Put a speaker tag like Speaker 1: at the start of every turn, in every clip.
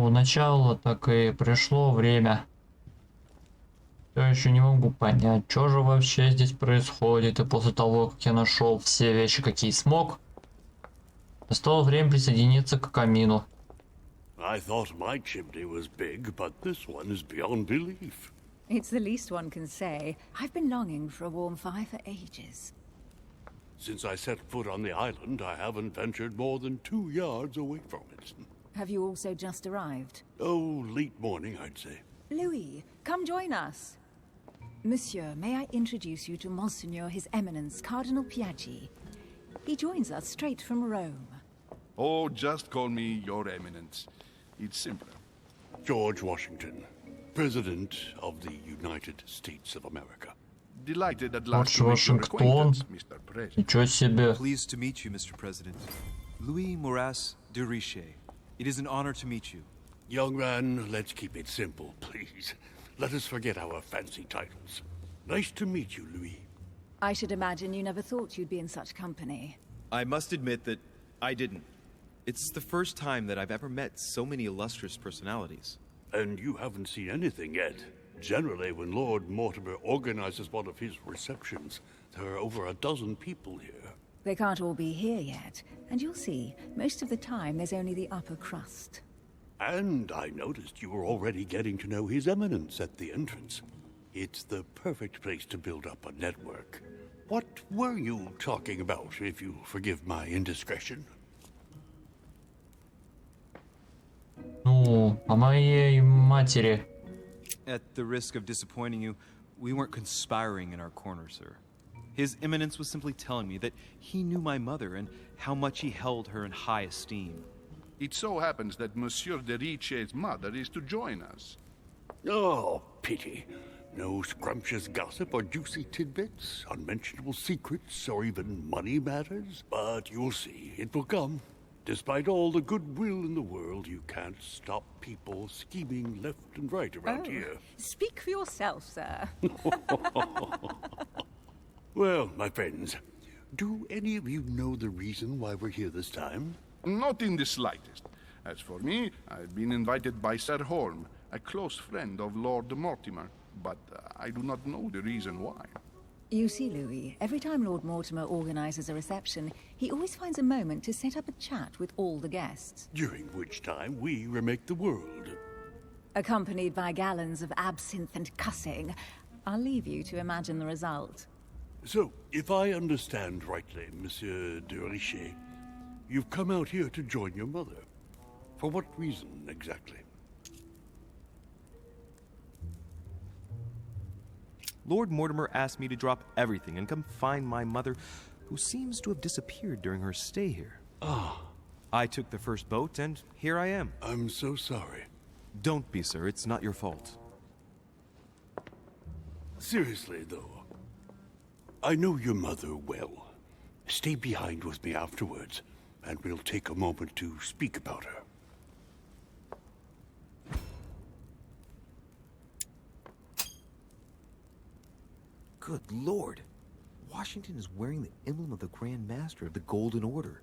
Speaker 1: самого начала, так и пришло время. Я еще не могу понять, что же вообще здесь происходит, и после того, как я нашел все вещи, какие смог, настало время присоединиться к камину.
Speaker 2: I thought my chimney was big, but this one is beyond belief.
Speaker 3: It's the least one can say. I've been longing for a warm fire for ages.
Speaker 2: Since I set foot on the island, I haven't ventured more than 2 yards away from it.
Speaker 3: Have you also just arrived?
Speaker 2: Oh, late morning, I'd say.
Speaker 3: Louis, come join us. Monsieur, may I introduce you to Monseigneur His Eminence, Cardinal Piaggi. He joins us straight from Rome.
Speaker 4: Oh, just call me Your Eminence. It's simpler.
Speaker 2: George Washington, President of the United States of America.
Speaker 4: Delighted at last
Speaker 1: George
Speaker 4: to make your
Speaker 1: Washington.
Speaker 4: acquaintance, Mr. President.
Speaker 1: Ничего себе.
Speaker 5: Pleased to meet you, Mr. President. Louis Morasa de Richet. It is an honor to meet you.
Speaker 2: Young man, let's keep it simple, please. Let us forget our fancy titles. Nice to meet you, Louis.
Speaker 3: I should imagine you never thought you'd be in such company.
Speaker 5: I must admit that I didn't. It's the first time that I've ever met so many illustrious personalities.
Speaker 2: And you haven't seen anything yet. Generally, when Lord Mortimer organizes one of his receptions, there are over a dozen people here.
Speaker 3: They can't all be here yet, and you'll see, most of the time there's only the upper crust.
Speaker 2: And I noticed you were already getting to know His Eminence at the entrance. It's the perfect place to build up a network. What were you talking about, if you forgive my indiscretion?
Speaker 1: Ну, о моей матери.
Speaker 5: At the risk of disappointing you, we weren't conspiring in our corner, sir. His Eminence was simply telling me that he knew my mother and how much he held her in high esteem.
Speaker 4: It so happens that Monsieur de Richet's mother is to join us.
Speaker 2: Oh, pity. No scrumptious gossip or juicy tidbits, unmentionable secrets, or even money matters. But you'll see, it will come. Despite all the goodwill in the world, you can't stop people scheming left and right around here.
Speaker 3: Speak for yourself, sir.
Speaker 2: Well, my friends, do any of you know the reason why we're here this time?
Speaker 4: Not in the slightest. As for me, I've been invited by Sir Holm, a close friend of Lord Mortimer, but I do not know the reason why.
Speaker 3: You see, Louis, every time Lord Mortimer organizes a reception, he always finds a moment to set up a chat with all the guests.
Speaker 2: During which time we remake the world.
Speaker 3: Accompanied by gallons of absinthe and cussing. I'll leave you to imagine the result.
Speaker 2: So, if I understand rightly, Monsieur de Richet, you've come out here to join your mother. For what reason, exactly?
Speaker 5: Lord Mortimer asked me to drop everything and come find my mother, who seems to have disappeared during her stay here.
Speaker 2: Ah.
Speaker 5: I took the first boat, and here I am.
Speaker 2: I'm so sorry.
Speaker 5: Don't be, sir. It's not your fault.
Speaker 2: Seriously, though, I know your mother well. Stay behind with me afterwards, and we'll take a moment to speak about her.
Speaker 5: Good Lord. Washington is wearing the emblem of the Grand Master of the Golden Order.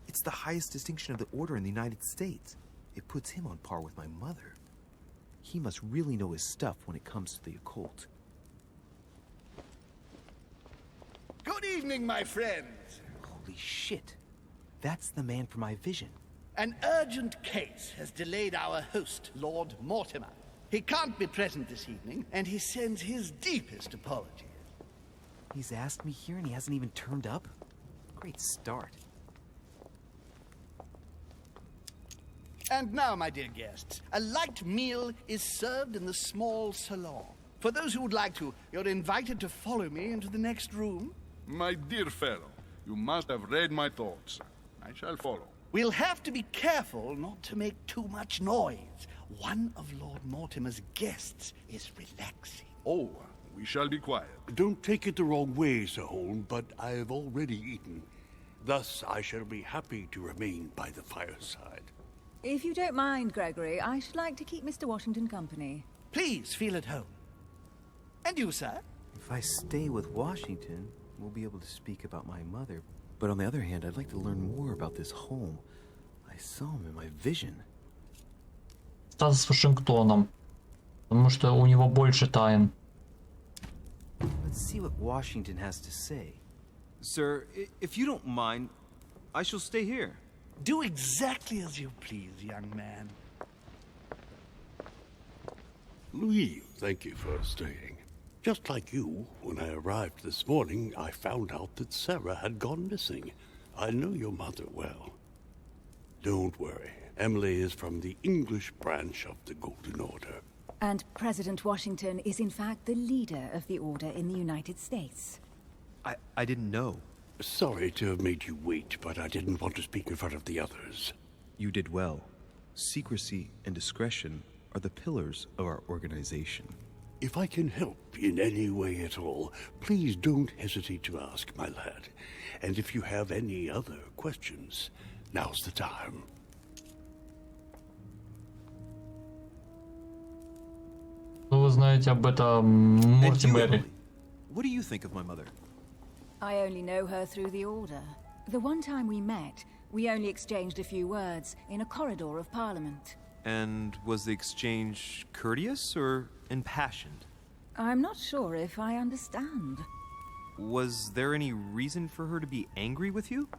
Speaker 5: It's the highest distinction of the order in the United States. It puts him on par with my mother. He must really know his stuff when it comes to the occult.
Speaker 6: Good evening, my friends.
Speaker 5: Holy shit. That's the man for my vision.
Speaker 6: An urgent case has delayed our host, Lord Mortimer. He can't be present this evening, and he sends his deepest apologies.
Speaker 5: He's asked me here and he hasn't even turned up? Great start.
Speaker 6: And now, my dear guests, a light meal is served in the small salon. For those who would like to, you're invited to follow me into the next room.
Speaker 4: My dear fellow, you must have read my thoughts. I shall follow.
Speaker 6: We'll have to be careful not to make too much noise. One of Lord Mortimer's guests is relaxing.
Speaker 4: Oh, we shall be quiet.
Speaker 2: Don't take it the wrong way, Sir Holm, but I have already eaten. Thus, I shall be happy to remain by the fireside.
Speaker 3: If you don't mind, Gregory, I should like to keep Mr. Washington company.
Speaker 6: Please feel at home. And you, sir?
Speaker 5: If I stay with Washington, we'll be able to speak about my mother. But on the other hand, I'd like to learn more about this home. I saw him in my vision.
Speaker 1: остаться с Вашингтоном. Потому что у него больше тайн.
Speaker 5: Let's see what Washington has to say. Sir, if you don't mind, I shall stay here.
Speaker 6: Do exactly as you please, young man.
Speaker 2: Louis, thank you for staying. Just like you, when I arrived this morning, I found out that Sarah had gone missing. I know your mother well. Don't worry. Emily is from the English branch of the Golden Order.
Speaker 3: And President Washington is in fact the leader of the order in the United States.
Speaker 5: I didn't know.
Speaker 2: Sorry to have made you wait, but I didn't want to speak in front of the others.
Speaker 5: You did well. Secrecy and discretion are the pillars of our organization.
Speaker 2: If I can help in any way at all, please don't hesitate to ask, my lad. And if you have any other questions, now's the time.
Speaker 1: Что вы знаете об этом
Speaker 5: And you,
Speaker 1: Мортимере?
Speaker 5: Emily, what do you think of my mother?
Speaker 3: I only know her through the order. The one time we met, we only exchanged a few words in a corridor of Parliament.
Speaker 5: And was the exchange courteous or impassioned?
Speaker 3: I'm not sure if I understand.
Speaker 5: Was there any reason for her to be angry with you?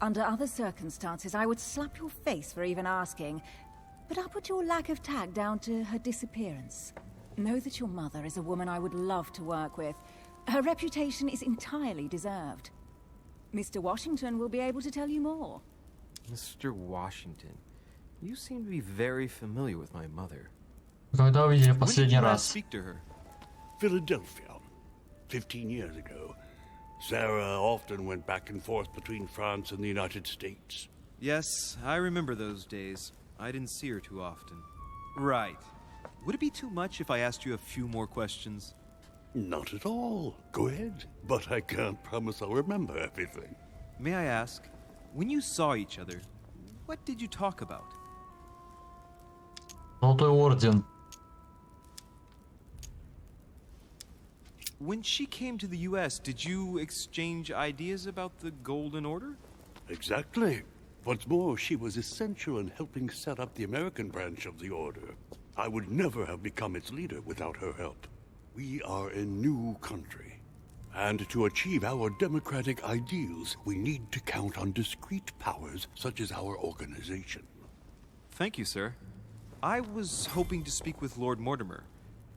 Speaker 3: Under other circumstances, I would slap your face for even asking, but I'll put your lack of tact down to her disappearance. Know that your mother is a woman I would love to work with. Her reputation is entirely deserved. Mr. Washington will be able to tell you more.
Speaker 5: Mr. Washington, you seem to be very familiar with my mother.
Speaker 1: Когда увидели в
Speaker 5: When did
Speaker 1: последний
Speaker 5: you last
Speaker 1: раз?
Speaker 5: speak to her?
Speaker 2: Philadelphia, 15 years ago. Sarah often went back and forth between France and the United States.
Speaker 5: Yes, I remember those days. I didn't see her too often. Right. Would it be too much if I asked you a few more questions?
Speaker 2: Not at all. Go ahead. But I can't promise I'll remember everything.
Speaker 5: May I ask, when you saw each other, what did you talk about?
Speaker 1: Золотой орден.
Speaker 5: When she came to the US, did you exchange ideas about the Golden Order?
Speaker 2: Exactly. What's more, she was essential in helping set up the American branch of the Order. I would never have become its leader without her help. We are a new country. And to achieve our democratic ideals, we need to count on discrete powers such as our organization.
Speaker 5: Thank you, sir. I was hoping to speak with Lord Mortimer.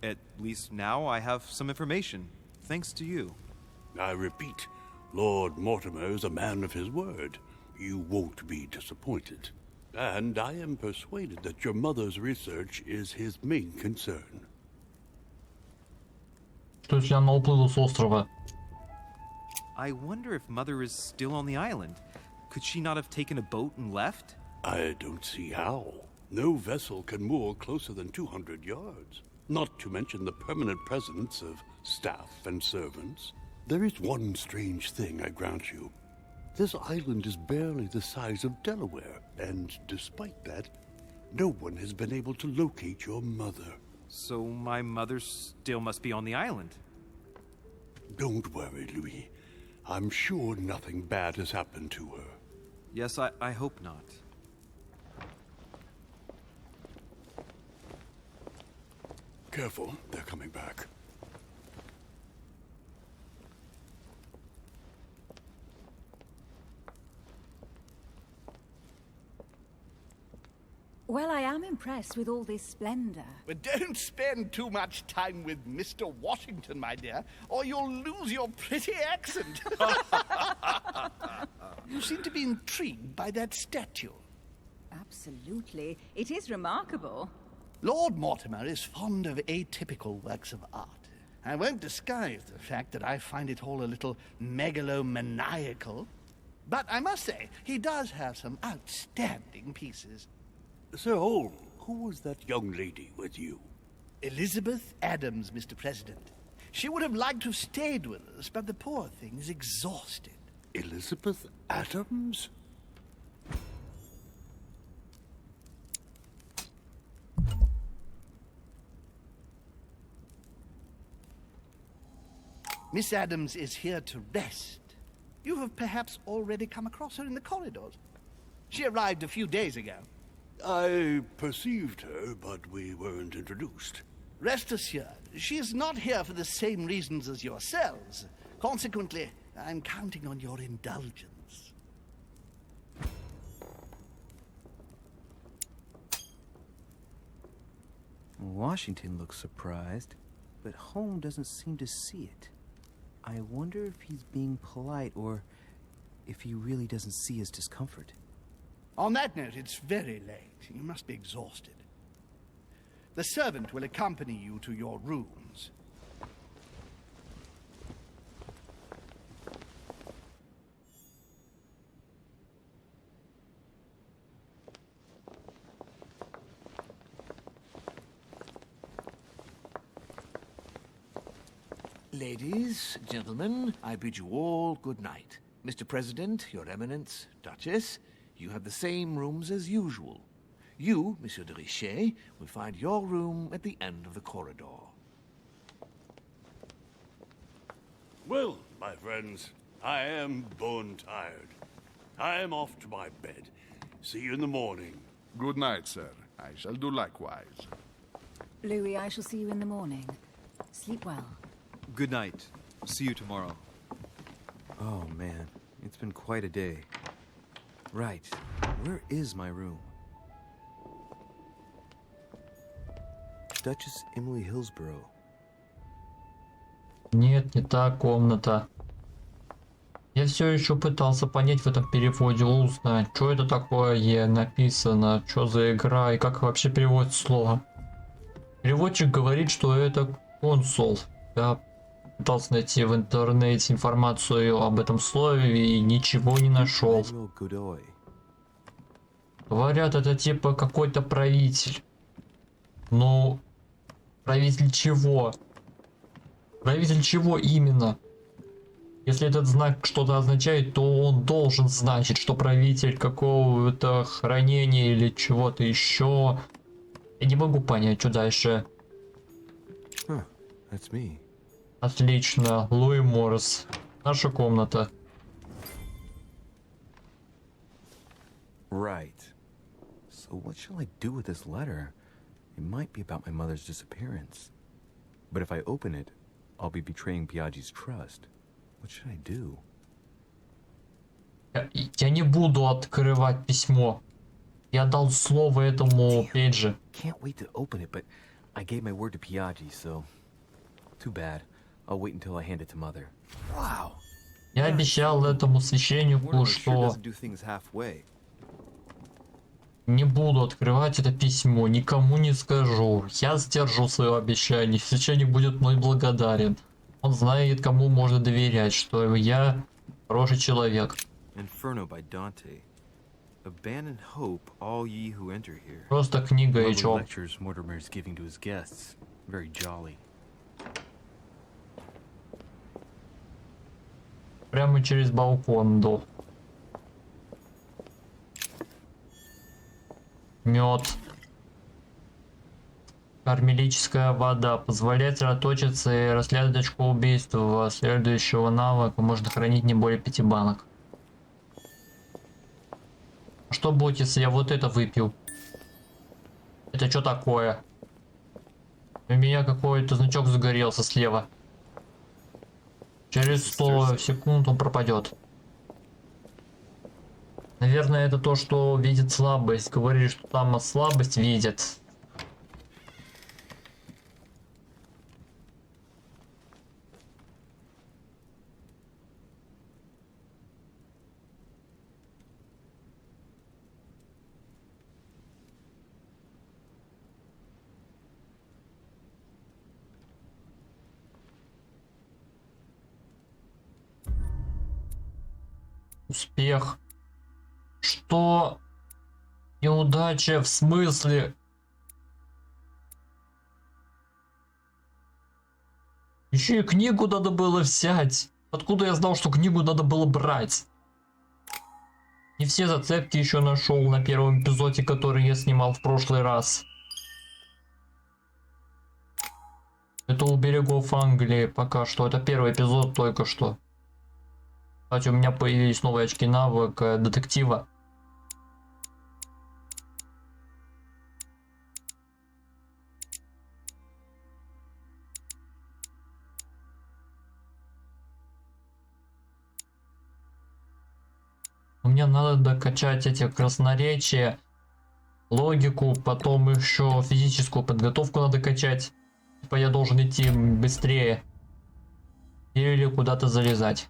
Speaker 5: At least now I have some information, thanks to you.
Speaker 2: I repeat, Lord Mortimer is a man of his word. You won't be disappointed. And I am persuaded that your mother's research is his main concern.
Speaker 1: Что если она уплыла с острова?
Speaker 5: I wonder if Mother is still on the island. Could she not have taken a boat and left?
Speaker 2: I don't see how. No vessel can moor closer than 200 yards. Not to mention the permanent presence of staff and servants. There is one strange thing, I grant you. This island is barely the size of Delaware, and despite that, no one has been able to locate your mother.
Speaker 5: So my mother still must be on the island.
Speaker 2: Don't worry, Louis. I'm sure nothing bad has happened to her.
Speaker 5: Yes, I hope not.
Speaker 2: Careful, they're coming back.
Speaker 3: Well, I am impressed with all this splendor.
Speaker 6: But don't spend too much time with Mr. Washington, my dear, or you'll lose your pretty accent. You seem to be intrigued by that statue.
Speaker 3: Absolutely. It is remarkable.
Speaker 6: Lord Mortimer is fond of atypical works of art. I won't disguise the fact that I find it all a little megalomaniacal. But I must say, he does have some outstanding pieces.
Speaker 2: Sir Holm, who was that young lady with you?
Speaker 6: Elizabeth Adams, Mr. President. She would have liked to have stayed with us, but the poor thing is exhausted.
Speaker 2: Elizabeth Adams?
Speaker 6: Miss Adams is here to rest. You have perhaps already come across her in the corridors. She arrived a few days ago.
Speaker 2: I perceived her, but we weren't introduced.
Speaker 6: Rest assured, she is not here for the same reasons as yourselves. Consequently, I'm counting on your indulgence.
Speaker 5: Washington looks surprised, but Holmes doesn't seem to see it. I wonder if he's being polite or if he really doesn't see his discomfort.
Speaker 6: On that note, it's very late. You must be exhausted. The servant will accompany you to your rooms.
Speaker 7: Ladies, gentlemen, I bid you all good night. Mr. President, Your Eminence, Duchess, you have the same rooms as usual. You, Monsieur de Richet, will find your room at the end of the corridor.
Speaker 2: Well, my friends, I am bone tired. I am off to my bed. See you in the morning.
Speaker 4: Good night, sir. I shall do likewise.
Speaker 3: Louis, I shall see you in the morning. Sleep well.
Speaker 8: Good night. See you tomorrow.
Speaker 5: Oh man, it's been quite a day. Right, where is my room? Duchess Emily Hillsborough.
Speaker 1: Нет, не та комната. Я все еще пытался понять в этом переводе устно, что это такое написано, что за игра и как вообще переводится слово. Переводчик говорит, что это консул. Я пытался найти в интернете информацию об этом слове и ничего не нашел. Говорят, это типа какой-то правитель. Ну, правитель чего? Правитель чего именно? Если этот знак что-то означает, то он должен значить, что правитель какого-то хранения или чего-то еще. Я не могу понять, что дальше.
Speaker 5: That's me.
Speaker 1: Отлично, Луи Морас. Наша комната.
Speaker 5: Right. So what shall I do with this letter? It might be about my mother's disappearance. But if I open it, I'll be betraying Piaggi's trust. What should I do?
Speaker 1: Я не буду открывать письмо. Я дал слово этому Пейджи.
Speaker 5: Can't wait to open it, but I gave my word to Piaggi, so too bad. I'll wait until I hand it to Mother. Wow.
Speaker 1: Я обещал этому священнику, что не буду открывать это письмо, никому не скажу. Я сдержу свое обещание, священник будет мной благодарен. Он знает, кому можно доверять, что я хороший человек. Просто книга и чё. Прямо через балкон, да. Мед. Кармелическая вода позволяет сосредоточиться и расследовать очко убийства. Следующего навыка можно хранить не более 5 банок. А что будет, если я вот это выпил? Это что такое? У меня какой-то значок загорелся слева. Через 100 секунд он пропадет. Наверное, это то, что видит слабость. Говорили, что там слабость видят. Успех. Что? Неудача в смысле? Еще и книгу надо было взять. Откуда я знал, что книгу надо было брать? Не все зацепки еще нашел на первом эпизоде, который я снимал в прошлый раз. Это у берегов Англии пока что. Это первый эпизод только что. Кстати, у меня появились новые очки навыка детектива. Мне надо докачать эти красноречия, логику, потом еще физическую подготовку надо качать. Типа я должен идти быстрее. Или куда-то залезать.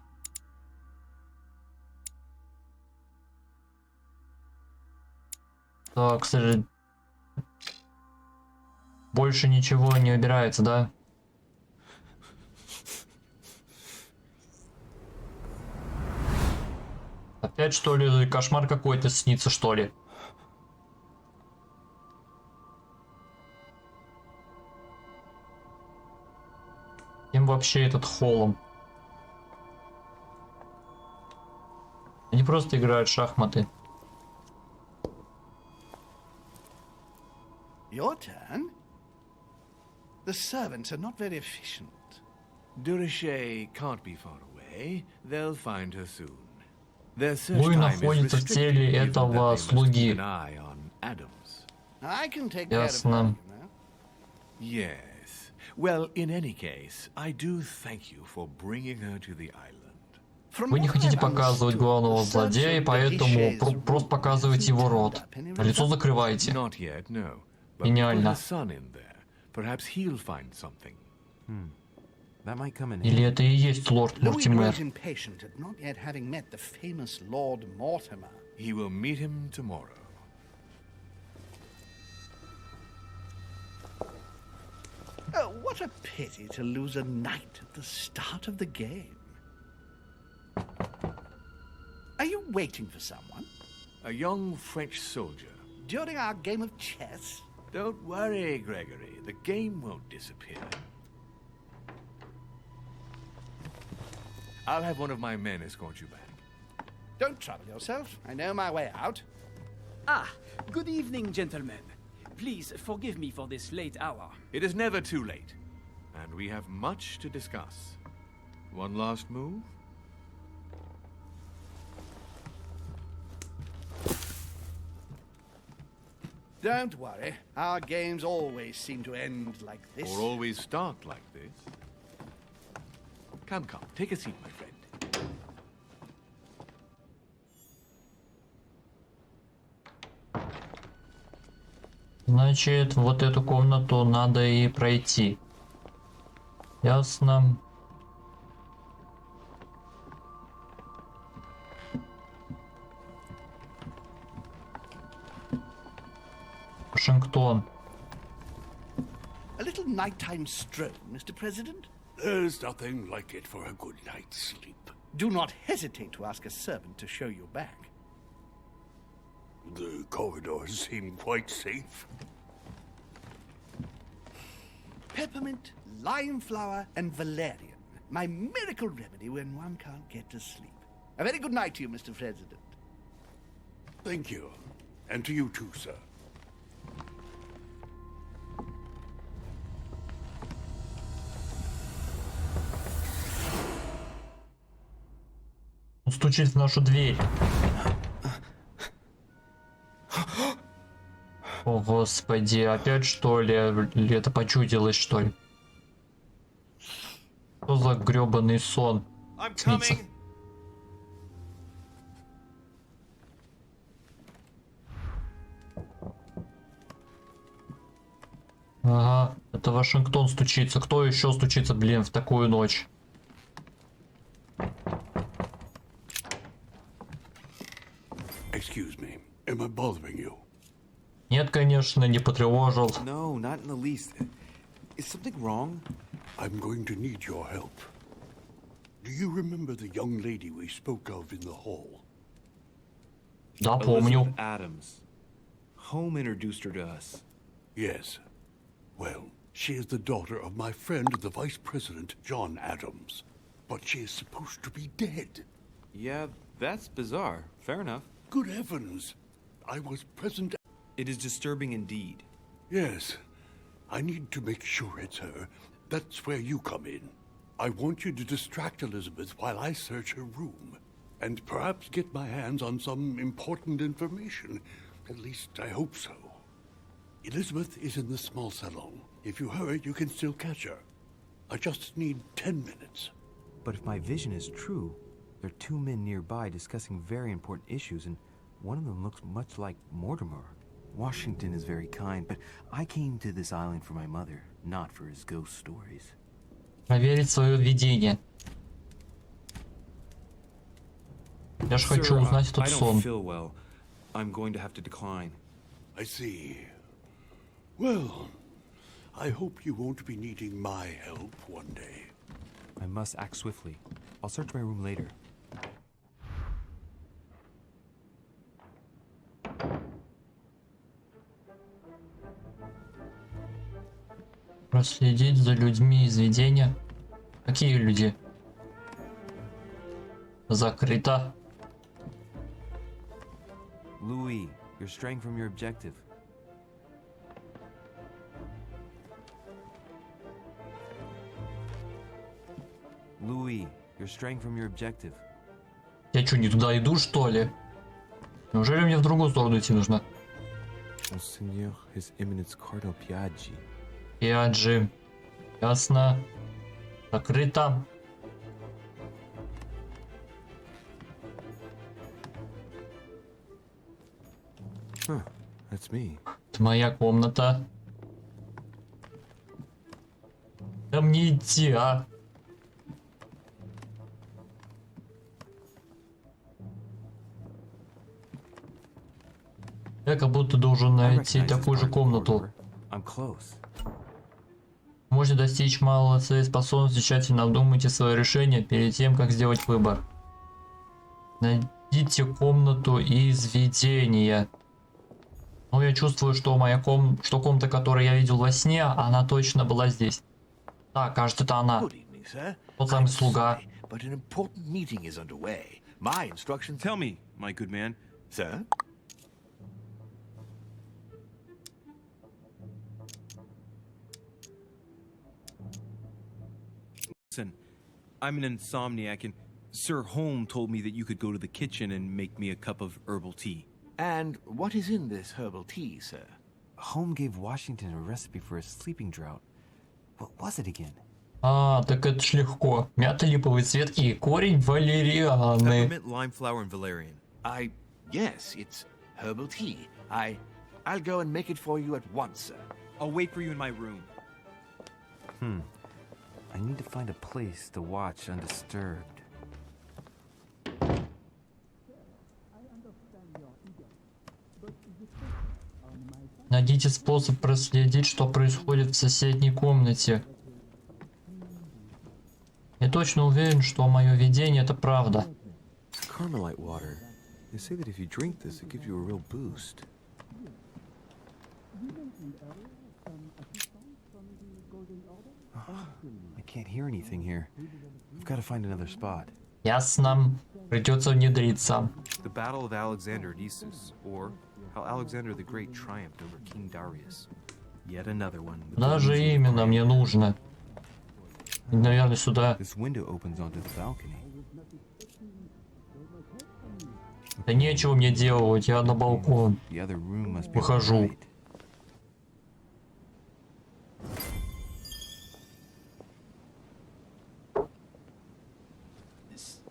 Speaker 1: Так, кстати, больше ничего не убирается, да? Опять что ли кошмар какой-то снится, что ли? Им вообще этот холм. Они просто играют в шахматы.
Speaker 6: Your turn? The servants are not very efficient.
Speaker 7: De Richet can't be far away. They'll find her soon.
Speaker 1: Луи находится в теле этого слуги. Ясно.
Speaker 7: Yes. Well, in any case, I do thank you for bringing her to the island.
Speaker 1: Вы не хотите показывать главного злодея, поэтому просто показывайте его рот. А лицо закрывайте.
Speaker 7: Not yet, no.
Speaker 1: Гениально.
Speaker 7: Perhaps he'll find something.
Speaker 5: That might come in
Speaker 1: Или это и есть лорд
Speaker 6: Louis
Speaker 1: Мортимер?
Speaker 6: grows impatient at not yet having met the famous Lord Mortimer.
Speaker 7: He will meet him tomorrow.
Speaker 6: Oh, what a pity to lose a knight at the start of the game. Are you waiting for someone?
Speaker 7: A young French soldier.
Speaker 6: During our game of chess?
Speaker 7: Don't worry, Gregory. The game won't disappear. I'll have one of my men escort you back.
Speaker 6: Don't trouble yourself. I know my way out.
Speaker 9: Ah, good evening, gentlemen. Please forgive me for this late hour.
Speaker 7: It is never too late, and we have much to discuss. One last move?
Speaker 6: Don't worry. Our games always seem to end like this.
Speaker 7: Or always start like this. Come, come, take a seat, my friend.
Speaker 1: Значит, вот эту комнату надо и пройти. Ясно. Вашингтон.
Speaker 6: A little nighttime stroll, Mr. President?
Speaker 2: There's nothing like it for a good night's sleep.
Speaker 6: Do not hesitate to ask a servant to show you back.
Speaker 2: The corridors seem quite safe.
Speaker 6: Peppermint, lime flower, and valerian. My miracle remedy when one can't get to sleep. A very good night to you, Mr. President.
Speaker 2: Thank you. And to you too, sir.
Speaker 1: Он стучит в нашу дверь. О, господи, опять что ли? Или это почудилось, что ли? Что за грёбаный сон снится? Ага, это Вашингтон стучится. Кто еще стучится, блин, в такую ночь?
Speaker 2: Excuse me. Am I bothering you?
Speaker 1: Нет, конечно, не потревожил.
Speaker 5: No, not in the least. Is something wrong?
Speaker 2: I'm going to need your help. Do you remember the young lady we spoke of in the hall?
Speaker 1: Да, помню.
Speaker 8: Adams. Home introduced her to us.
Speaker 2: Yes. Well, she is the daughter of my friend, the Vice President, John Adams. But she is supposed to be dead.
Speaker 8: Yeah, that's bizarre. Fair enough.
Speaker 2: Good heavens! I was present.
Speaker 8: It is disturbing indeed.
Speaker 2: Yes. I need to make sure it's her. That's where you come in. I want you to distract Elizabeth while I search her room. And perhaps get my hands on some important information. At least I hope so. Elizabeth is in the small salon. If you hurry, you can still catch her. I just need 10 minutes.
Speaker 5: But if my vision is true, There are two men nearby discussing very important issues, and one of them looks much like Mortimer. Washington is very kind, but I came to this island for my mother, not for his ghost stories.
Speaker 1: Проверить свое видение. Я ж хочу узнать этот
Speaker 8: I don't
Speaker 1: сон.
Speaker 8: feel well. I'm going to have to decline.
Speaker 2: I see. Well, I hope you won't be needing my help one day.
Speaker 5: I must act swiftly. I'll search my room later.
Speaker 1: Проследить за людьми из видения. Какие люди? Закрыто.
Speaker 5: Louis, you're straying from your objective. Louis, you're straying from your objective.
Speaker 1: Я что, не туда иду, что ли? Неужели мне в другую сторону идти нужно?
Speaker 5: Monseigneur, His Eminence Cardinal Piaggi.
Speaker 1: Пиаджи. Ясно. Закрыто.
Speaker 5: Huh, that's me.
Speaker 1: Это моя комната. Да мне идти, а? Я как будто должен
Speaker 5: I
Speaker 1: найти
Speaker 5: recognize this
Speaker 1: такую же
Speaker 5: part of the
Speaker 1: комнату.
Speaker 5: corridor. I'm close.
Speaker 1: Можете достичь малого своей способности, тщательно обдумайте свое решение перед тем, как сделать выбор. Найдите комнату из видения. Ну, я чувствую, что что комната, которую я видел во сне, она точно была здесь. Да, кажется, это она.
Speaker 7: Good evening, sir.
Speaker 1: Тот самый
Speaker 7: I'm
Speaker 1: слуга.
Speaker 7: sorry, but an important meeting is underway. My instructions...
Speaker 8: Tell me, my good man.
Speaker 7: Sir?
Speaker 8: Listen, I'm an insomniac, and Sir Holm told me that you could go to the kitchen and make me a cup of herbal tea.
Speaker 7: And what is in this herbal tea, sir?
Speaker 5: Holm gave Washington a recipe for a sleeping drought. What was it again?
Speaker 1: А, так это ж легко. Мята, липовый цвет и корень валерианы.
Speaker 8: Peppermint, lime flower, and valerian.
Speaker 7: Yes, it's herbal tea. I'll go and make it for you at once, sir.
Speaker 8: I'll wait for you in my room.
Speaker 5: I need to find a place to watch undisturbed.
Speaker 1: Найдите способ проследить, что происходит в соседней комнате. Я точно уверен, что мое видение это правда.
Speaker 5: Carmelite water. They say that if you drink this, it gives you a real boost. I can't hear anything here. I've got to find another spot.
Speaker 1: Ясно. Придётся внедриться.
Speaker 5: The Battle of Alexander at Issus, or how Alexander the Great triumphed over King Darius. Yet another one. with
Speaker 1: Куда же
Speaker 5: illusion of
Speaker 1: именно
Speaker 5: quiet.
Speaker 1: мне нужно? Наверное, сюда.
Speaker 5: This window opens onto the balcony.
Speaker 1: Да нечего мне делать, я на балкон.
Speaker 5: The other room must be on the
Speaker 1: Выхожу.
Speaker 5: right.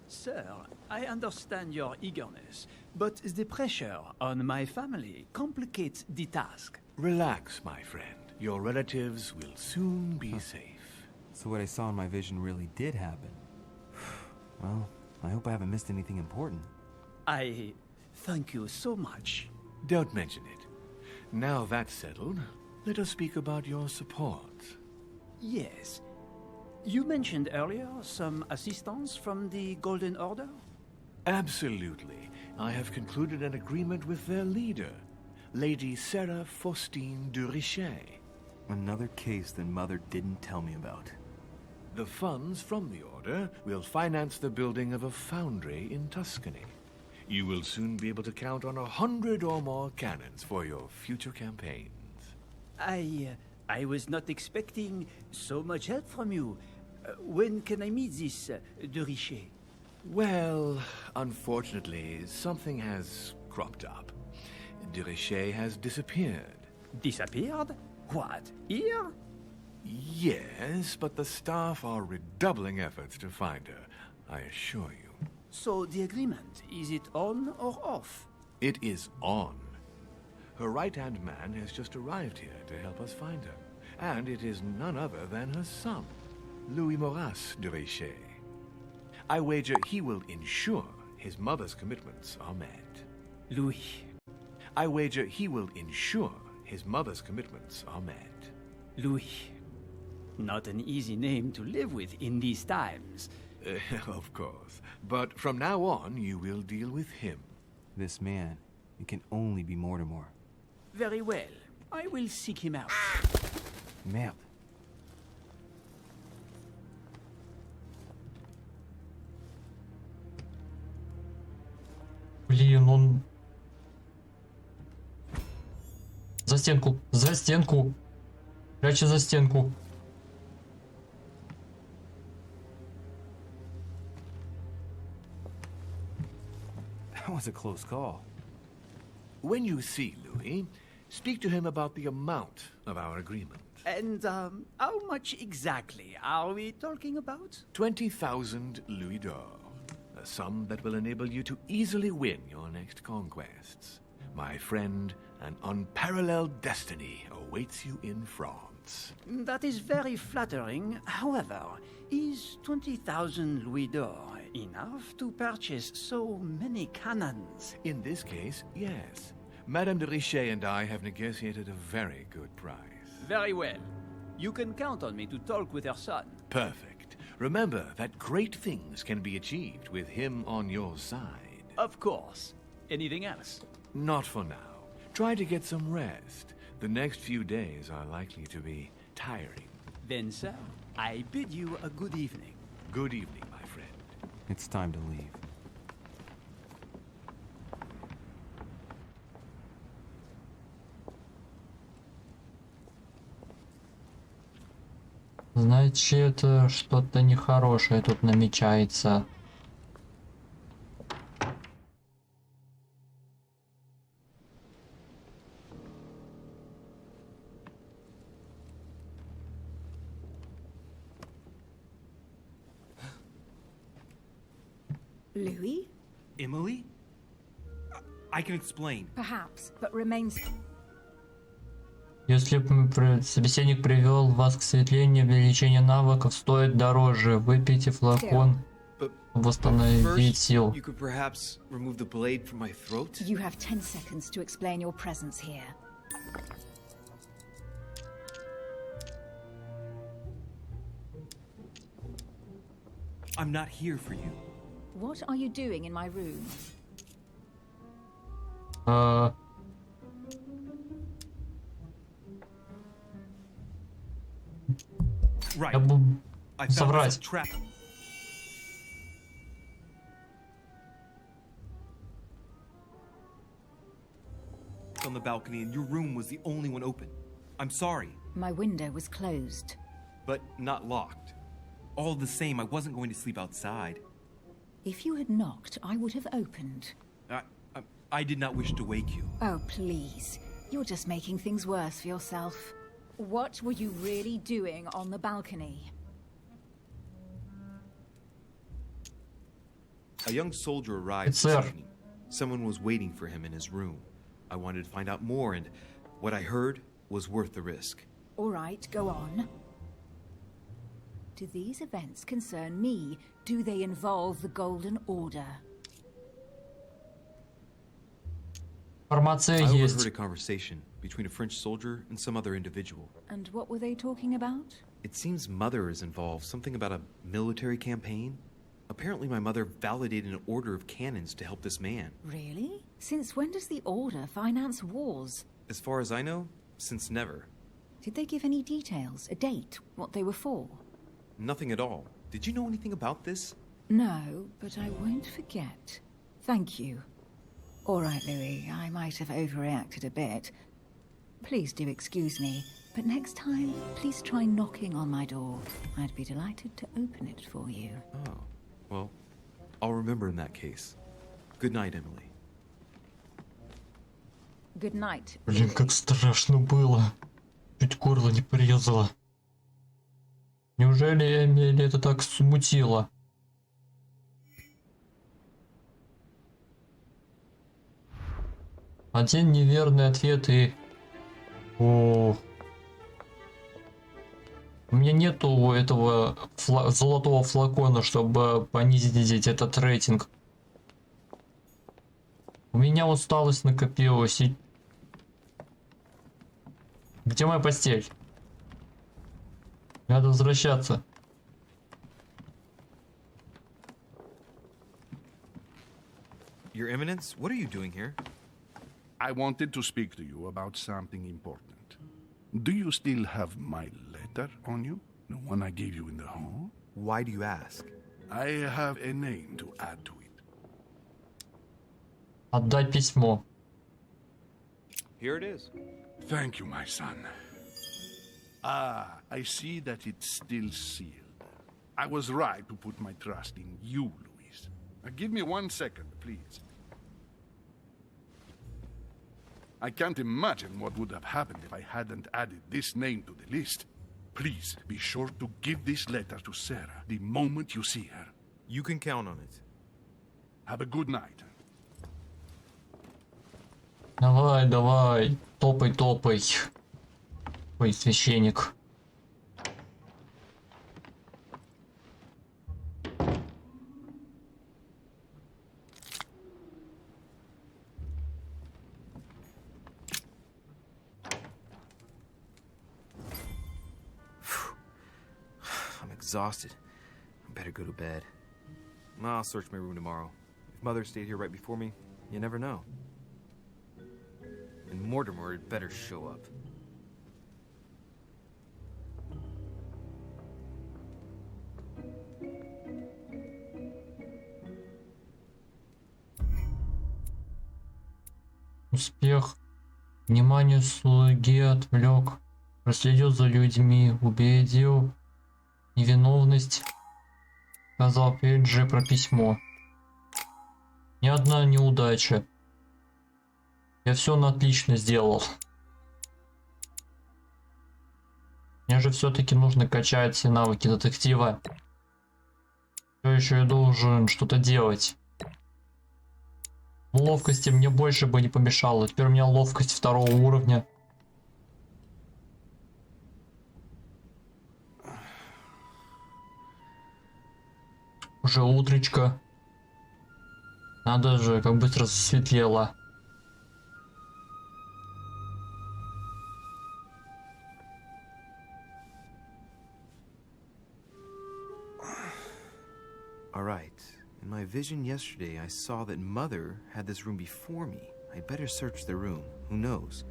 Speaker 9: Sir, I understand your eagerness, but the pressure on my family complicates the task.
Speaker 7: Relax, my friend. Your relatives will soon be safe.
Speaker 5: So what I saw in my vision really did happen. Well, I hope I haven't missed anything important.
Speaker 9: I thank you so much.
Speaker 7: Don't mention it. Now that's settled, let us speak about your support.
Speaker 9: Yes. You mentioned earlier some assistance from the Golden Order?
Speaker 7: Absolutely. I have concluded an agreement with their leader, Lady Sarah Faustine de Richet.
Speaker 5: Another case that Mother didn't tell me about.
Speaker 7: The funds from the order will finance the building of a foundry in Tuscany. You will soon be able to count on 100 or more cannons for your future campaigns.
Speaker 9: I was not expecting so much help from you. When can I meet this de Richet?
Speaker 7: Well, unfortunately, something has cropped up. De Richet has disappeared.
Speaker 9: Disappeared? What? Here?
Speaker 7: Yes, but the staff are redoubling efforts to find her, I assure you.
Speaker 9: So the agreement, is it on or off?
Speaker 7: It is on. Her right-hand man has just arrived here to help us find her. And it is none other than her son, Louis Morasa de Richet. I wager he will ensure his mother's commitments are met.
Speaker 9: Louis.
Speaker 7: I wager he will ensure his mother's commitments are met.
Speaker 9: Louis. Not an easy name to live with in these times.
Speaker 7: Of course. But from now on, you will deal with him.
Speaker 8: This man, it can only be Mortimer.
Speaker 9: Very well. I will seek him out.
Speaker 8: Merde.
Speaker 1: Блин, он... За стенку, за стенку. Прячься за стенку.
Speaker 8: That was a close call.
Speaker 7: When you see Louis, speak to him about the amount of our agreement.
Speaker 9: And, how much exactly are we talking about?
Speaker 7: 20,000 louis d'or. A sum that will enable you to easily win your next conquests. My friend, an unparalleled destiny awaits you in France.
Speaker 9: That is very flattering. However, is 20,000 louis d'or enough to purchase so many cannons?
Speaker 7: In this case, yes. Madame de Richet and I have negotiated a very good price.
Speaker 9: Very well. You can count on me to talk with her son.
Speaker 7: Perfect. Remember that great things can be achieved with him on your side.
Speaker 9: Of course. Anything else?
Speaker 7: Not for now. Try to get some rest. The next few days are likely to be tiring.
Speaker 9: Then, sir, I bid you a good evening.
Speaker 7: Good evening, my friend.
Speaker 8: It's time to leave.
Speaker 1: Значит, что-то нехорошее тут намечается.
Speaker 3: Louis?
Speaker 8: Emily? I can explain.
Speaker 3: Perhaps, but remains...
Speaker 1: Если бы собеседник привел вас к светлению, увеличение навыков стоит дороже. Выпейте флакон, восстановить сил.
Speaker 5: You could perhaps remove the blade from my throat?
Speaker 3: You have 10 seconds to explain your presence here.
Speaker 8: I'm not here for you.
Speaker 3: What are you doing in my room?
Speaker 8: Right.
Speaker 1: Я бы
Speaker 8: I found
Speaker 1: соврать.
Speaker 8: myself trapped. On the balcony, and your room was the only one open. I'm sorry,
Speaker 3: My window was closed.
Speaker 8: but not locked. All the same, I wasn't going to sleep outside.
Speaker 3: If you had knocked, I would have opened.
Speaker 8: I did not wish to wake you.
Speaker 3: Oh, please. You're just making things worse for yourself. What were you really doing on the balcony?
Speaker 5: A young soldier arrived
Speaker 1: It's
Speaker 5: this
Speaker 1: there.
Speaker 5: evening. Someone was waiting for him in his room. I wanted to find out more, and what I heard was worth the risk.
Speaker 3: All right, go on. Do these events concern me? Do they involve the Golden Order?
Speaker 1: Информация
Speaker 5: I overheard
Speaker 1: есть.
Speaker 5: a conversation between a French soldier and some other individual.
Speaker 3: And what were they talking about?
Speaker 5: It seems Mother is involved, something about a military campaign. Apparently my mother validated an order of cannons to help this man.
Speaker 3: Really? Since when does the Order finance wars?
Speaker 5: As far as I know, since never.
Speaker 3: Did they give any details? A date? What they were for?
Speaker 5: Nothing at all. Did you know anything about this?
Speaker 3: No, but I won't forget. Thank you. All right, Louis, I might have overreacted a bit. Please do excuse me, but next time, please try knocking on my door. I'd be delighted to open it for you.
Speaker 5: Oh, well, I'll remember in that case. Good night, Emily.
Speaker 3: Good night.
Speaker 1: Блин, как страшно было. Чуть горло не порезало. Неужели Эмили это так смутило? Один неверный ответ и... О, у меня нету этого золотого флакона, чтобы понизить этот рейтинг. У меня усталость накопилась и... Где моя постель? Надо возвращаться.
Speaker 5: Your Eminence, what are you doing here?
Speaker 4: I wanted to speak to you about something important. Do you still have my letter on you? The one I gave you in the hall?
Speaker 5: Why do you ask?
Speaker 4: I have a name to add to it.
Speaker 1: Отдать письмо.
Speaker 5: Here it is.
Speaker 4: Thank you, my son. Ah, I see that it's still sealed. I was right to put my trust in you, Louise. Give me 1 second, please. I can't imagine what would have happened if I hadn't added this name to the list. Please, be sure to give this letter to Sarah the moment you see her.
Speaker 5: You can count on it.
Speaker 4: Have a good night.
Speaker 1: Давай, давай. Топай, топай. Ой, священник.
Speaker 5: I'm exhausted. I better go to bed. I'll search my room tomorrow. If Mother stayed here right before me, you never know. And Mortimer had better show up.
Speaker 1: Успех. Внимание слуги отвлек. Проследил за людьми. Убедил. Невиновность. Сказал опять же про письмо. Ни одна неудача. Я все на отлично сделал. Мне же все-таки нужно качать все навыки детектива. Все еще я должен что-то делать. Ловкости мне больше бы не помешало. Теперь у меня ловкость 2-го уровня. Уже утречко. Надо же, как быстро светлело.
Speaker 5: All right. In my vision yesterday, I saw that Mother had this room before me. I'd better search the room. Who knows?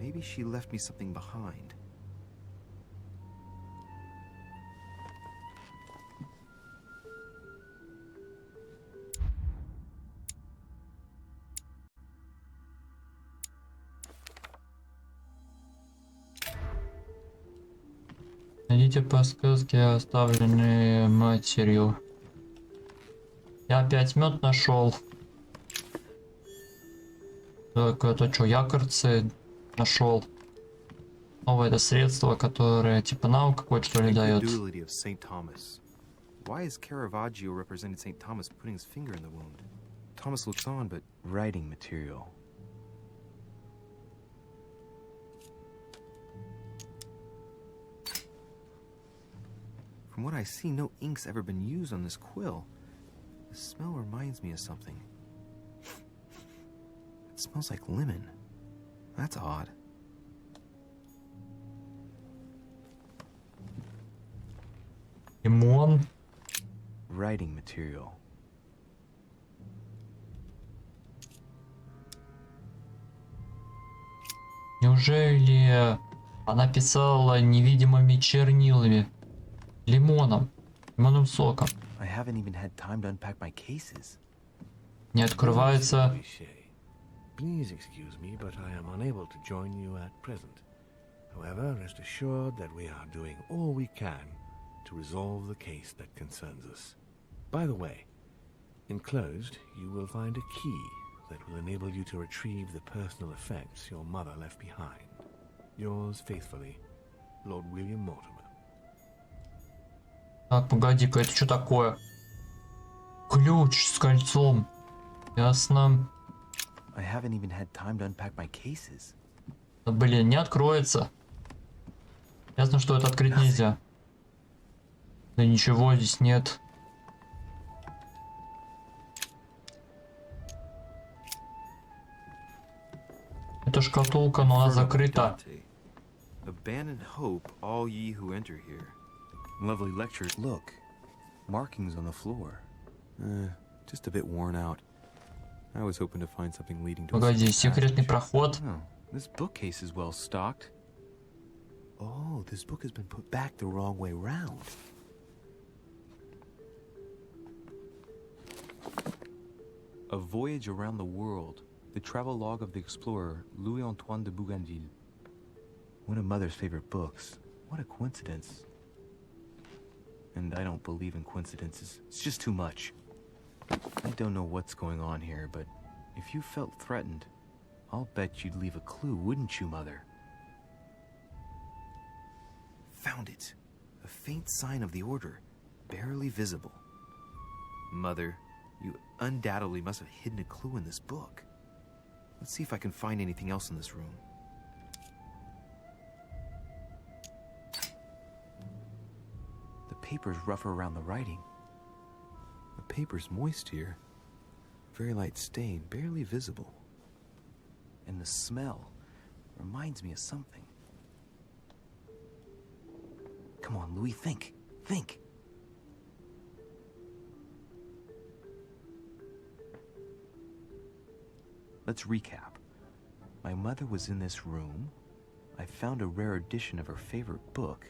Speaker 5: Maybe she left me something behind.
Speaker 1: Найдите подсказки, оставленные матерью. Я опять мед нашел. Так, это что, якорцы нашел. Новое это средство, которое типа навык какой-то что ли дает.
Speaker 5: Why is Caravaggio represented St. Thomas putting his finger in the wound? Thomas looks on, but writing material. From what I see, no ink's ever been used on this quill. The smell reminds me of something. It smells like lemon. That's odd.
Speaker 1: Лимон.
Speaker 5: Writing material.
Speaker 1: Неужели она писала невидимыми чернилами? Лимоном. Лимонным соком.
Speaker 5: I haven't even had time to unpack my cases.
Speaker 1: Не открывается.
Speaker 10: Please excuse me, but I am unable to join you at present. However, rest assured that we are doing all we can to resolve the case that concerns us. By the way, enclosed you will find a key that will enable you to retrieve the personal effects your mother left behind. Yours faithfully, Lord William Mortimer.
Speaker 1: Так, погоди-ка, это что такое? Ключ с кольцом. Ясно.
Speaker 5: I haven't even had time to unpack my cases.
Speaker 1: Да, блин, не откроется. Ясно, что это открыть нельзя. Да ничего здесь нет. Это шкатулка, но она закрыта.
Speaker 5: Abandon hope, all ye who enter here. Lovely lecture. Look, markings on the floor. Just a bit worn out. I was hoping to find something leading to.
Speaker 1: Погоди, секретный проход.
Speaker 5: Oh, this bookcase is well stocked. Oh, this book has been put back the wrong way round. A Voyage Around the World. The travel log of the explorer Louis-Antoine de Bougainville. One of Mother's favorite books. What a coincidence. And I don't believe in coincidences. It's just too much. I don't know what's going on here, but if you felt threatened, I'll bet you'd leave a clue, wouldn't you, Mother? Found it. A faint sign of the order, barely visible. Mother, you undoubtedly must have hidden a clue in this book. Let's see if I can find anything else in this room. The paper's rougher around the writing. The paper's moist here. Very light stain, barely visible. And the smell reminds me of something. Come on, Louis, think. Think. Let's recap. My mother was in this room. I found a rare edition of her favorite book.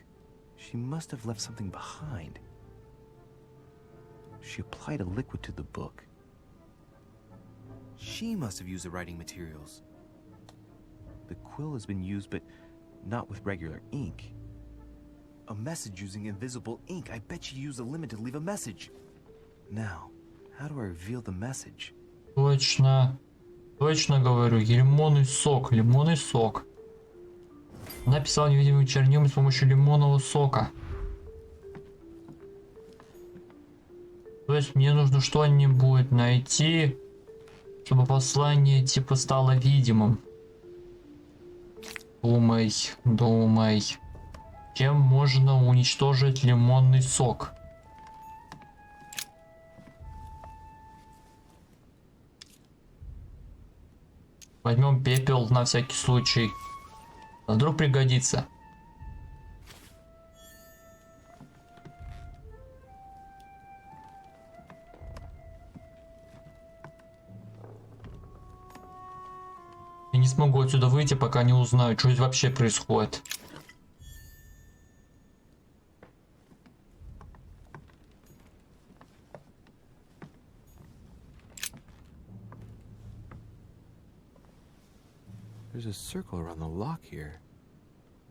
Speaker 5: She must have left something behind. She applied a liquid to the book. She must have used the writing materials. The quill has been used, but not with regular ink. A message using invisible ink. I bet she used a limit to leave a message. Now, how do I reveal the message?
Speaker 1: Точно. Точно говорю, лимонный сок, лимонный сок. Написал невидимым чернилами с помощью лимонного сока. То есть мне нужно что-нибудь найти, чтобы послание типа стало видимым. Думай, думай. Чем можно уничтожить лимонный сок? Возьмем пепел на всякий случай. А вдруг пригодится. Я не смогу отсюда выйти, пока не узнаю, что здесь вообще происходит.
Speaker 5: There's a circle around the lock here.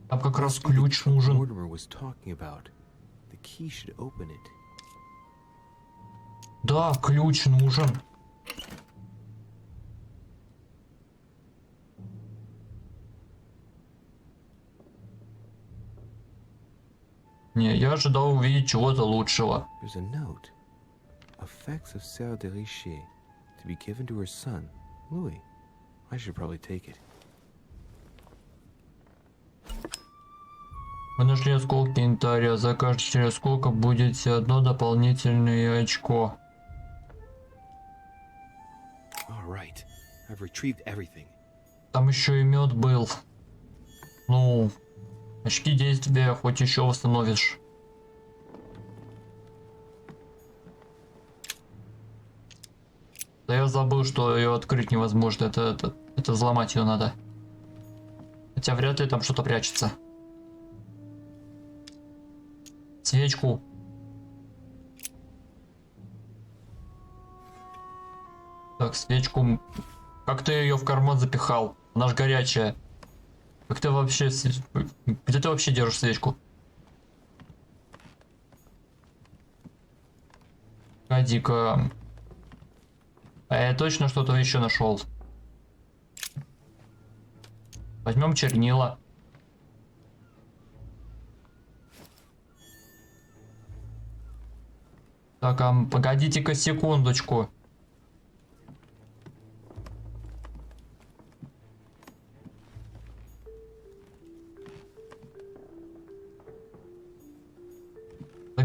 Speaker 1: Там как раз ключ нужен.
Speaker 5: Mortimer was talking about. The key should open it.
Speaker 1: Да, ключ нужен. Не, я ожидал увидеть чего-то лучшего.
Speaker 5: There's a note. Effects of Sarah de Richer to be given to her son, Louis. I should probably take it.
Speaker 1: Мы нашли осколки янтаря. За каждые 4 осколка будете одно дополнительное очко.
Speaker 5: All right. I've retrieved everything.
Speaker 1: Там еще и мед был. Ну, очки действия хоть еще восстановишь. Да я забыл, что ее открыть невозможно. Это взломать ее надо. Хотя вряд ли там что-то прячется. Свечку. Так, свечку. Как ты ее в карман запихал? Она ж горячая. Как ты вообще... Где ты вообще держишь свечку? Погоди-ка. А я точно что-то еще нашел. Возьмем чернила. Так, погодите-ка секундочку.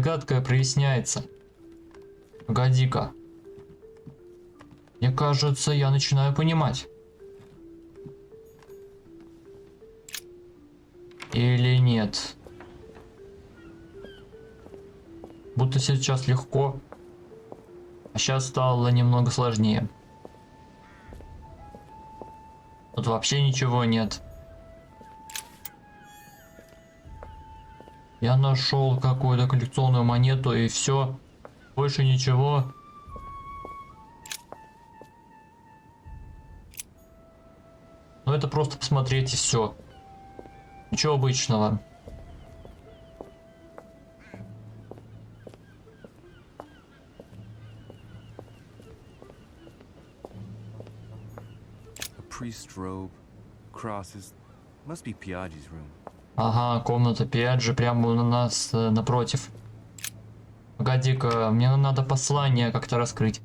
Speaker 1: загадка проясняется. Погоди-ка. Мне кажется, я начинаю понимать. Или нет? Будто сейчас легко, а сейчас стало немного сложнее. Тут вообще ничего нет. Я нашел какую-то коллекционную монету и все. Больше ничего. Но это просто посмотреть и все. Ничего обычного.
Speaker 5: Priest robe, crosses. Must be Piaggi's room.
Speaker 1: Ага, комната Пиаджи прямо у нас напротив. Погоди-ка, мне надо послание как-то раскрыть.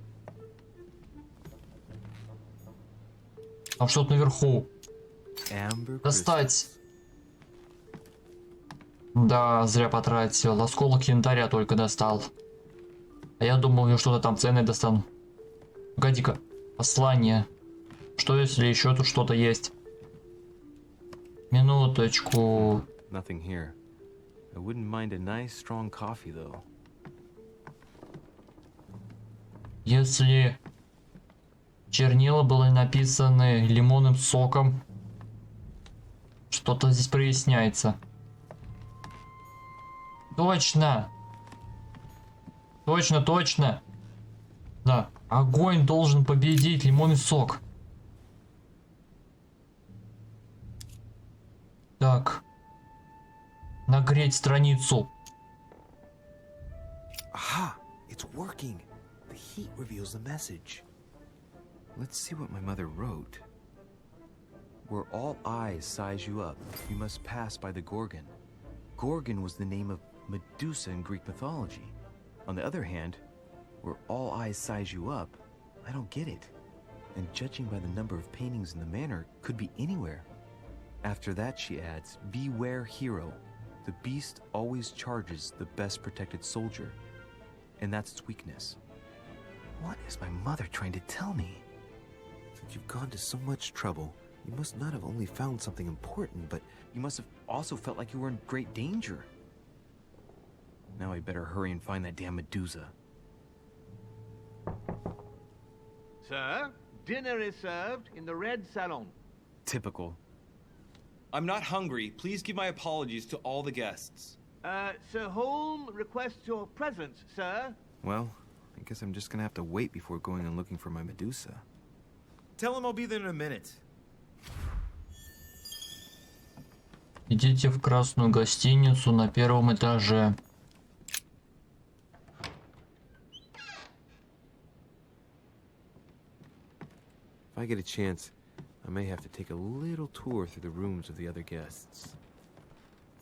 Speaker 1: Там что-то наверху. Достать. Да, зря потратил. Осколок янтаря только достал. А я думал, я что-то там ценное достану. Погоди-ка, послание. Что если еще тут что-то есть? Минуточку.
Speaker 5: Nothing here. I wouldn't mind a nice strong coffee though.
Speaker 1: Если чернила были написаны лимонным соком, что-то здесь проясняется. Точно! Точно, точно! Да, огонь должен победить лимонный сок. Так. Нагреть страницу.
Speaker 5: Aha! It's working. The heat reveals the message. Let's see what my mother wrote. Where all eyes size you up, you must pass by the Gorgon. Gorgon was the name of Medusa in Greek mythology. On the other hand, where all eyes size you up, I don't get it. And judging by the number of paintings in the manor, could be anywhere. After that, she adds, beware hero. The beast always charges the best protected soldier. And that's its weakness. What is my mother trying to tell me? Since you've gone to so much trouble, you must not have only found something important, but you must have also felt like you were in great danger. Now I better hurry and find that damn Medusa.
Speaker 7: Sir, dinner is served in the red salon.
Speaker 5: Typical.
Speaker 8: I'm not hungry. Please give my apologies to all the guests.
Speaker 7: Sir Holm requests your presence, sir.
Speaker 5: Well, I guess I'm just gonna have to wait before going and looking for my Medusa.
Speaker 8: Tell him I'll be there in a minute.
Speaker 1: Идите в красную гостиницу на первом этаже.
Speaker 5: If I get a chance, I may have to take a little tour through the rooms of the other guests.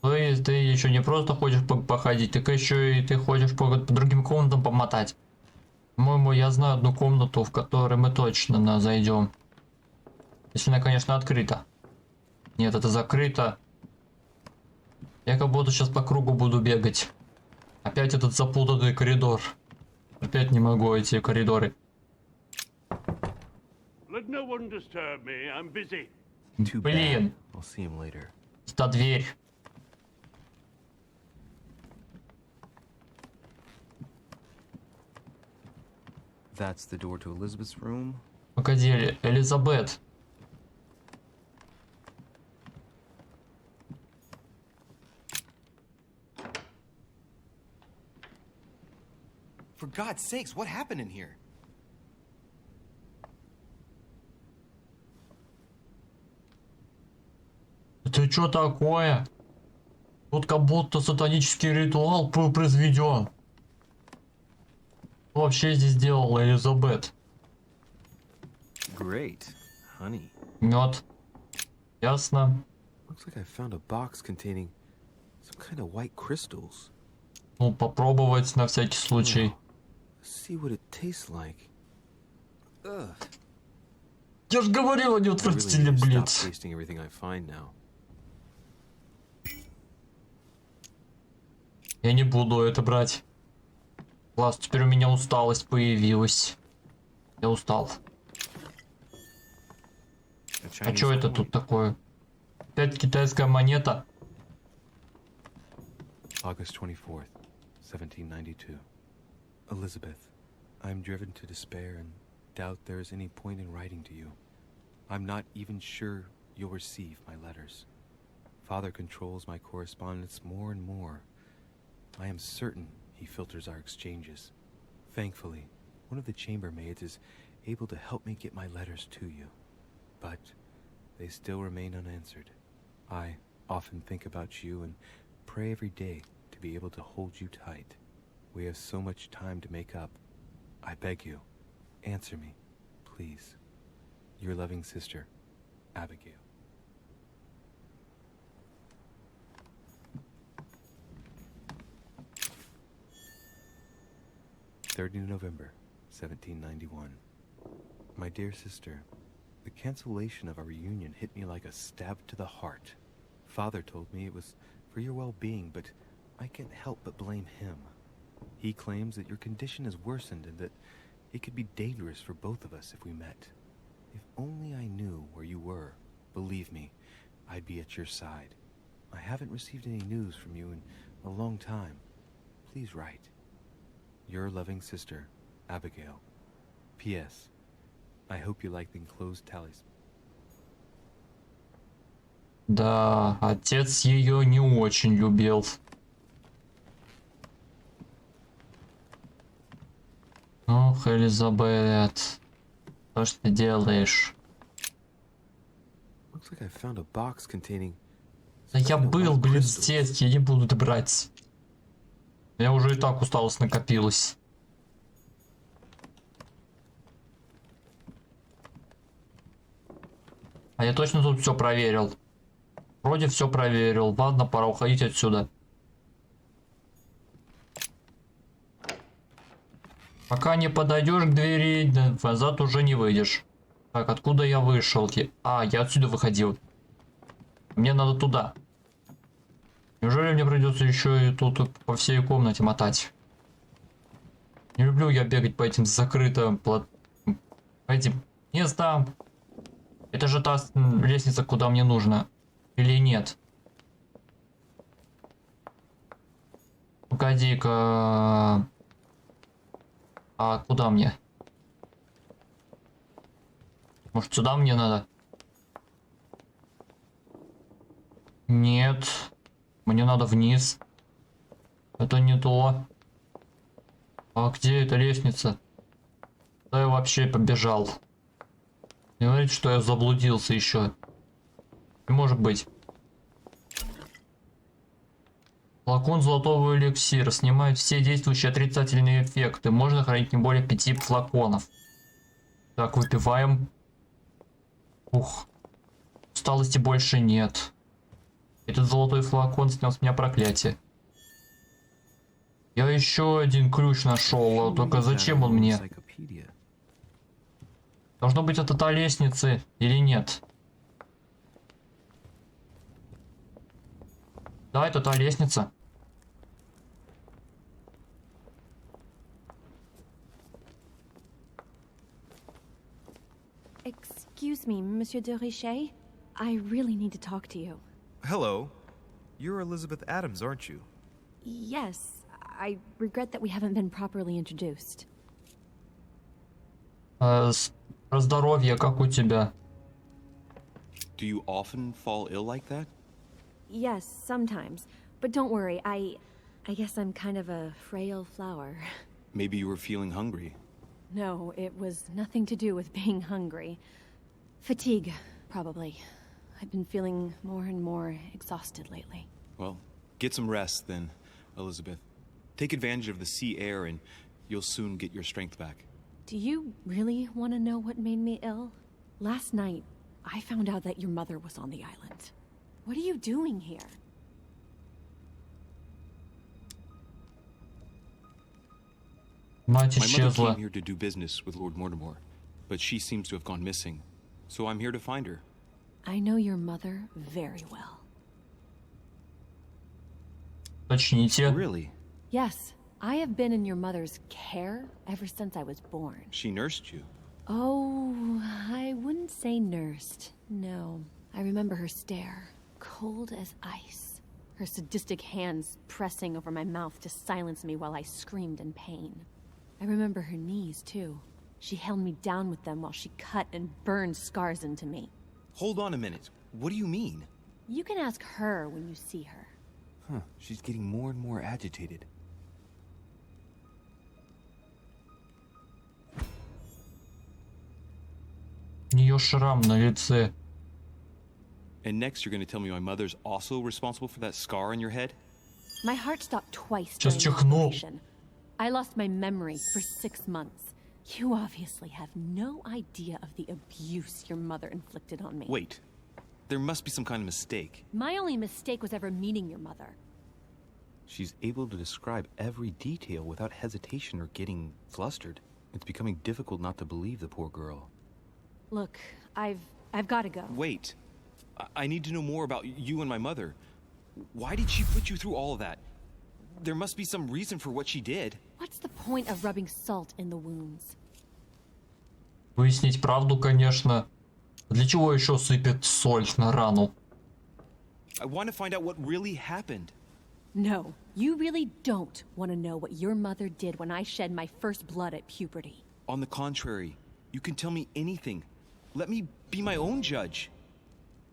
Speaker 1: То есть ты еще не просто хочешь походить, так еще и ты хочешь по другим комнатам помотать. По-моему, я знаю одну комнату, в которой мы точно зайдем. Если она, конечно, открыта. Нет, это закрыто. Я как будто сейчас по кругу буду бегать. Опять этот запутанный коридор. Опять не могу эти коридоры.
Speaker 2: Let no one disturb me. I'm busy.
Speaker 1: Блин.
Speaker 5: I'll see him later.
Speaker 1: Это дверь.
Speaker 5: That's the door to Elizabeth's room.
Speaker 1: Погоди, Элизабет.
Speaker 8: For God's sakes, what happened in here?
Speaker 1: Это что такое? Тут как будто сатанический ритуал был произведен. Что вообще здесь делала Элизабет?
Speaker 5: Great, honey.
Speaker 1: Мед. Ясно.
Speaker 5: Looks like I found a box containing some kind of white crystals.
Speaker 1: Ну, попробовать на всякий случай.
Speaker 5: Let's see what it tastes like. Ugh.
Speaker 1: Я же говорил, они
Speaker 5: I really
Speaker 1: отвратительный
Speaker 5: need to stop
Speaker 1: блиц.
Speaker 5: tasting everything I find now.
Speaker 1: Я не буду это брать. Класс, теперь у меня усталость появилась. Я устал. А что это тут такое? Опять китайская монета.
Speaker 5: August 24th, 1792. Elizabeth, I'm driven to despair and doubt there is any point in writing to you. I'm not even sure you'll receive my letters. Father controls my correspondence more and more. I am certain he filters our exchanges. Thankfully, one of the chambermaids is able to help me get my letters to you. But they still remain unanswered. I often think about you and pray every day to be able to hold you tight. We have so much time to make up. I beg you, answer me, please. Your loving sister, Abigail. November 1791. My dear sister, the cancellation of our reunion hit me like a stab to the heart. Father told me it was for your well-being, but I can't help but blame him. He claims that your condition has worsened and that it could be dangerous for both of us if we met. If only I knew where you were, believe me, I'd be at your side. I haven't received any news from you in a long time. Please write. Your loving sister, Abigail. P.S. I hope you like the enclosed tallies.
Speaker 1: Да, отец ее не очень любил. Ох, Элизабет, что ж ты делаешь?
Speaker 5: Looks like I found a box containing...
Speaker 1: Да я был, блин, здесь, я не буду это брать. У меня уже и так усталость накопилась. А я точно тут все проверил. Вроде все проверил. Ладно, пора уходить отсюда. Пока не подойдешь к двери, назад уже не выйдешь. Так, откуда я вышел? Я отсюда выходил. Мне надо туда. Неужели мне придется еще и тут по всей комнате мотать? Не люблю я бегать по этим закрытым по этим местам. Это же та лестница, куда мне нужно. Или нет? Погоди-ка. А куда мне? Может, сюда мне надо? Нет. Мне надо вниз. Это не то. А где эта лестница? Куда я вообще побежал? Не говорите, что я заблудился еще. Не может быть. Флакон золотого эликсира снимает все действующие отрицательные эффекты. Можно хранить не более 5 флаконов. Так, выпиваем. Ух. Усталости больше нет. Этот золотой флакон снял с меня проклятие. Я еще один ключ нашел, только зачем он мне? Должно быть, это та лестница или нет? Да, это та лестница.
Speaker 11: Excuse me, Monsieur de Richet. I really need to talk to you.
Speaker 5: Hello. You're Elizabeth Adams, aren't you?
Speaker 11: Yes. I regret that we haven't been properly introduced.
Speaker 1: Про здоровье, как у тебя?
Speaker 12: Do you often fall ill like that?
Speaker 11: Yes, sometimes. But don't worry, I guess I'm kind of a frail flower.
Speaker 12: Maybe you were feeling hungry.
Speaker 11: No, it was nothing to do with being hungry. Fatigue, probably. I've been feeling more and more exhausted lately.
Speaker 12: Well, get some rest then, Elizabeth. Take advantage of the sea air and you'll soon get your strength back.
Speaker 11: Do you really want to know what made me ill? Last night, I found out that your mother was on the island. What are you doing here?
Speaker 1: Мать
Speaker 12: My mother
Speaker 1: исчезла.
Speaker 12: came here to do business with Lord Mortimer, but she seems to have gone missing. So I'm here to find her.
Speaker 11: I know your mother very well.
Speaker 1: Уточните.
Speaker 12: Really?
Speaker 11: Yes, I have been in your mother's care ever since I was born.
Speaker 12: She nursed you.
Speaker 11: Oh, I wouldn't say nursed. No. I remember her stare, cold as ice. Her sadistic hands pressing over my mouth to silence me while I screamed in pain. I remember her knees, too. She held me down with them while she cut and burned scars into me.
Speaker 12: Hold on a minute. What do you mean?
Speaker 11: You can ask her when you see her.
Speaker 5: Huh, she's getting more and more agitated.
Speaker 1: У нее шрам на лице.
Speaker 12: And next you're gonna tell me my mother's also responsible for that scar on your head?
Speaker 11: My heart stopped twice
Speaker 1: Just
Speaker 11: during the
Speaker 1: чихнул.
Speaker 11: operation. I lost my memory for 6 months. You obviously have no idea of the abuse your mother inflicted on me.
Speaker 12: Wait. There must be some kind of mistake.
Speaker 11: My only mistake was ever meeting your mother.
Speaker 5: She's able to describe every detail without hesitation or getting flustered. It's becoming difficult not to believe the poor girl.
Speaker 11: Look, I've got to go.
Speaker 12: Wait. I need to know more about you and my mother. Why did she put you through all of that? There must be some reason for what she did.
Speaker 11: What's the point of rubbing salt in the wounds?
Speaker 1: Выяснить правду, конечно. Для чего еще сыпет соль на рану?
Speaker 12: I want to find out what really happened.
Speaker 11: No, you really don't want to know what your mother did when I shed my first blood at puberty.
Speaker 12: On the contrary, you can tell me anything. Let me be my own judge.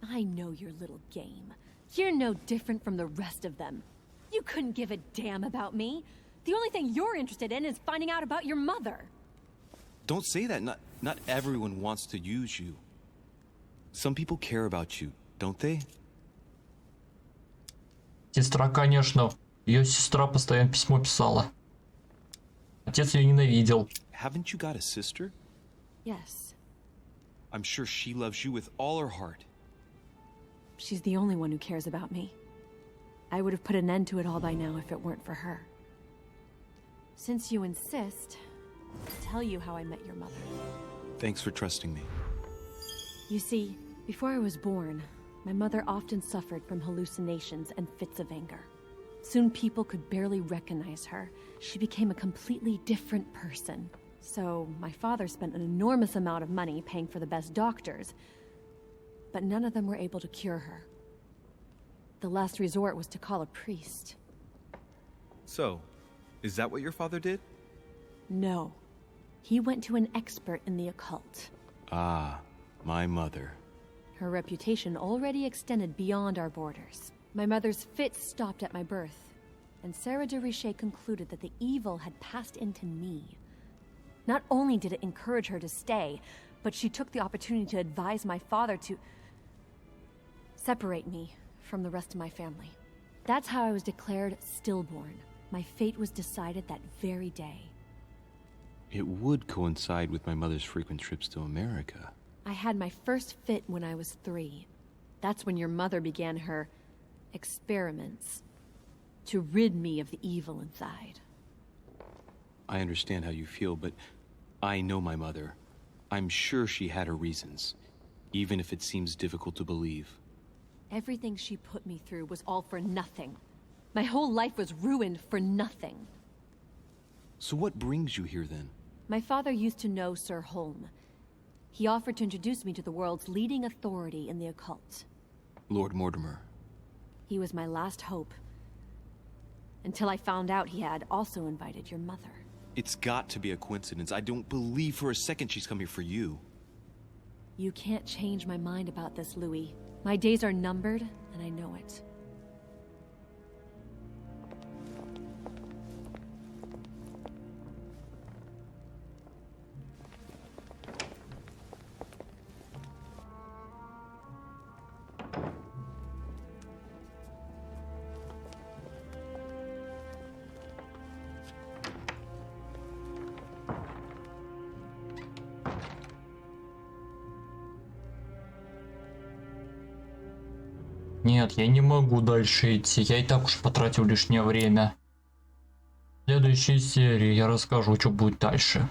Speaker 11: I know your little game. You're no different from the rest of them. You couldn't give a damn about me. The only thing you're interested in is finding out about your mother.
Speaker 12: Don't say that. Not everyone wants to use you. Some people care about you, don't they?
Speaker 1: Сестра, конечно. Ее сестра постоянно письмо писала. Отец ее ненавидел.
Speaker 12: Haven't you got a sister?
Speaker 11: Yes.
Speaker 12: I'm sure she loves you with all her heart.
Speaker 11: She's the only one who cares about me. I would have put an end to it all by now if it weren't for her. Since you insist, I'll tell you how I met your mother.
Speaker 12: Thanks for trusting me.
Speaker 11: You see, before I was born, my mother often suffered from hallucinations and fits of anger. Soon people could barely recognize her. She became a completely different person. So my father spent an enormous amount of money paying for the best doctors, but none of them were able to cure her. The last resort was to call a priest.
Speaker 12: So, is that what your father did?
Speaker 11: No. He went to an expert in the occult.
Speaker 12: Ah, my mother.
Speaker 11: Her reputation already extended beyond our borders. My mother's fits stopped at my birth, and Sarah de Richet concluded that the evil had passed into me. Not only did it encourage her to stay, but she took the opportunity to advise my father to separate me from the rest of my family. That's how I was declared stillborn. My fate was decided that very day.
Speaker 12: It would coincide with my mother's frequent trips to America.
Speaker 11: I had my first fit when I was 3. That's when your mother began her experiments to rid me of the evil inside.
Speaker 12: I understand how you feel, but I know my mother. I'm sure she had her reasons, even if it seems difficult to believe.
Speaker 11: Everything she put me through was all for nothing. My whole life was ruined for nothing.
Speaker 12: So what brings you here then?
Speaker 11: My father used to know Sir Holm. He offered to introduce me to the world's leading authority in the occult.
Speaker 12: Lord Mortimer.
Speaker 11: He was my last hope. Until I found out he had also invited your mother.
Speaker 12: It's got to be a coincidence. I don't believe for a second she's come here for you.
Speaker 11: You can't change my mind about this, Louis. My days are numbered, and I know it.
Speaker 1: Нет, я не могу дальше идти. Я и так уж потратил лишнее время. В следующей серии я расскажу, что будет дальше.